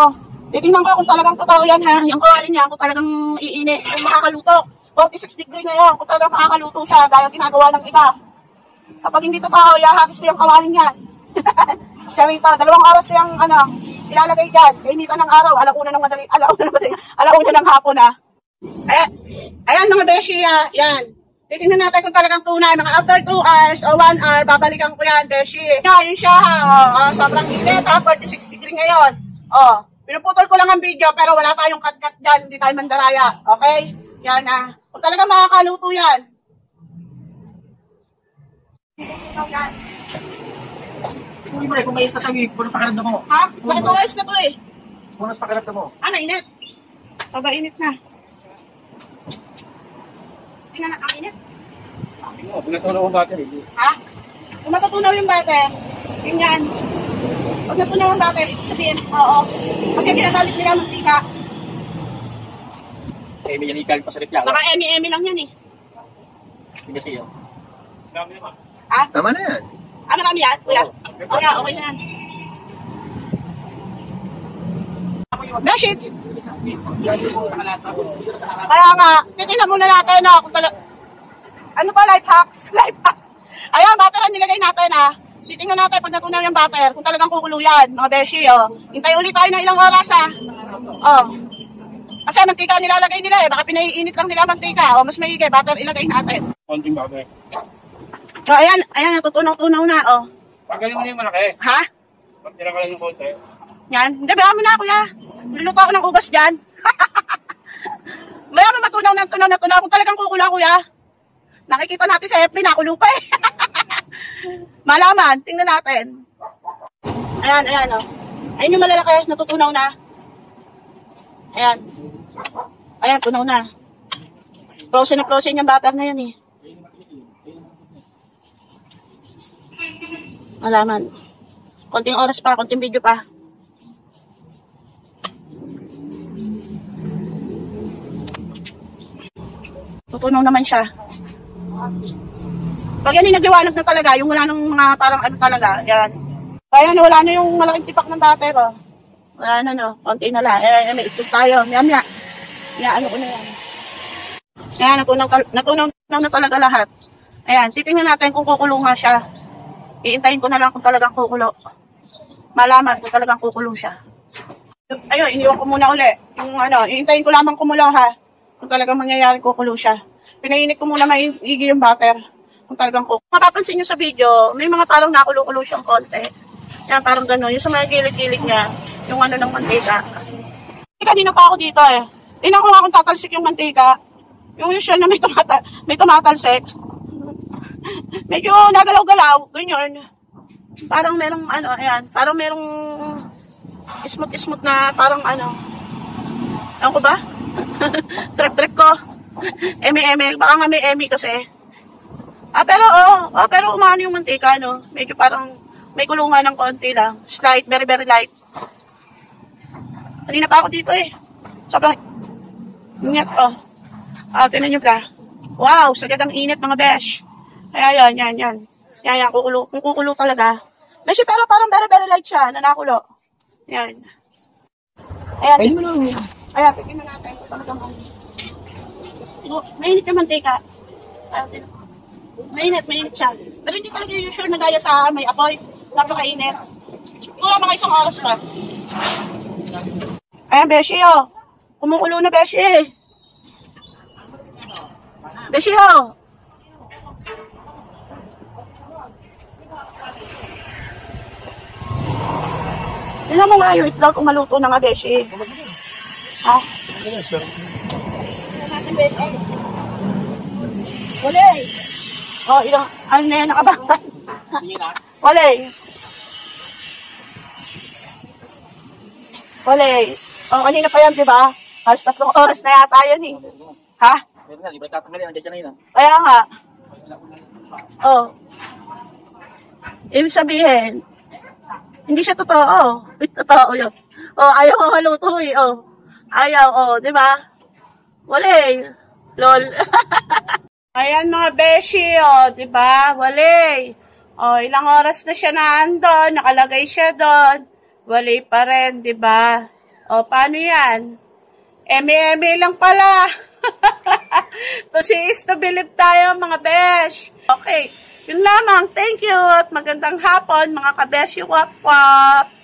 ko. Titingnan ko kung talagang totoo yan ha. Yung kawali niya, kung talagang iinit, kung makakaluto. 46 degree ngayon, kung talagang makakaluto siya, dahil ginagawa ng iba. Kapag hindi totoo, ihahagis ko yung kawali niya. Karita, 2 oras ko yung ilalagay dyan. Kainitan ng araw, alauna ng hapon ha. Ayan mga beshi, yan. Titingnan natin kung talagang tunay. Mga after 2 hours o 1 hour, babalikan ko yan, beshi. Yun siya ha. Sobrang init ha. 46 degree ngayon. Pinuputol ko lang ang video pero wala tayong cut-cut dyan. Hindi tayo mandaraya. Okay? Yan ha. Kung talagang makakaluto yan. Uy, bro, kung mainit na sa'yo, kung pakiramdam mo. Ha? Bakit 2 hours na to eh? Kung nas pakiramdam mo. Mainit. Sobrang init na. Tingnan na, ang init. Pinatunaw ang battery. Ha? Kung matutunaw yung butter, yun yan. Pag natunaw yung butter, sabihin, oo. Kasi ginagalit nila mantika. May yan ikalit pa sa ripya. Baka emi-emi lang yan eh. Hindi kasi yun. Ha? Tama na yan. Marami yan, kuya. Kuya, okay na yan. Bashit! Kaya nga, titignan muna natin kung ano ba, life hacks? Life hacks. Ayan, butter ang nilagay natin Titingnan natin pag natunaw yung butter, kung talagang kukulo yan, mga beshi, Hintay ulit tayo ng ilang oras, Kasi mantika nilalagay nila baka pinaiinit lang nila mantika, mas maigay, butter ilagay natin. Konting butter. So, ayan, natutunaw-tunaw na, Pagaling mo na yung malaki. Ha? Pagtira ka lang yung konti. Yan, hindi, baka mo na, kuya. Luluto ako ng ubas dyan. Maya matunaw na tunaw. Kung talagang kukula, kuya. Nakikita natin sa FB, nakulo pa eh. Malaman, tingnan natin. Ayan, Ayan yung malalaki, natutunaw na. Ayan. Ayan, tunaw na. Frozen na frozen yung butter na yan eh. Malaman. Konting oras pa, konting video pa. Tutunaw naman siya. Pag yan yung nagliwanag na talaga, yung wala nang mga parang talaga, yan. Kaya wala na yung malaking tipak ng butter, Wala na, konti na lang. May itlog tayo. Yan. Ano ko na yan. Ayan, natunaw na talaga lahat. Ayan, titingnan natin kung kukulo nga siya. Iintayin ko na lang kung talagang kukulo. Malaman kung talagang kukulo siya. Ayun, iniwan ko muna uli. Iintayin ko lamang kumulo kung talagang mangyayari kukulo siya. Pinainit ko muna maigi yung butter. Kung talagang kukulo. Mapapansin nyo sa video, may mga parang nakulo-kulo siyang konti. Yan, parang gano'n. Yung sa mga gilid-gilid niya, yung ng mantika. Kanina pa ako dito Tingnan ko nga kung tatalsik yung mantika. Yung usual na may tumatalsik. Medyo nagalaw-galaw, ganyan. Parang merong ayan, parang merong smooth na parang ewan ko ba? Trip ko. Eme, baka nga may eme kasi. Pero umano yung mantika, medyo parang may kulungan ng konti lang. Slight, very, very light. Kanina pa ako dito Sobrang init, tingnan nyo ka. Wow, sagad ang init mga besh. Kaya yan. Yan, kukulo. Kung kukulo talaga. Beshi, pero parang very, very light siya, nakulo. Yan. Ayan, tingnan natin kung talagang mainit yung mantika. Mainit siya. Pero hindi talaga usual na gaya sa may apoy. Napakainit. Siguro mga 1 oras pa. Ayan, beshi, kumukulo na, beshi. Beshi, tingnan mo nga yung itlog kung maluto na nga, beshi. Ha? Wala ilang, na yan nakabangan. Wala kanina pa yan, diba? Halos 3 oras na yata yun Ha? Kaya nga. Ibig sabihin, hindi siya totoo. Totoo yun. Ayaw ko haluto Ayaw, di ba? Wala Lol. Ayan mga beshi, di ba? Wala ilang oras na siya nakalagay siya doon. Wala pa rin, di ba? O, paano yan? Eme lang pala. To see is to believe tayo, mga besh. Okay, yun lamang. Thank you at magandang hapon, mga kabesh. Wap-wap.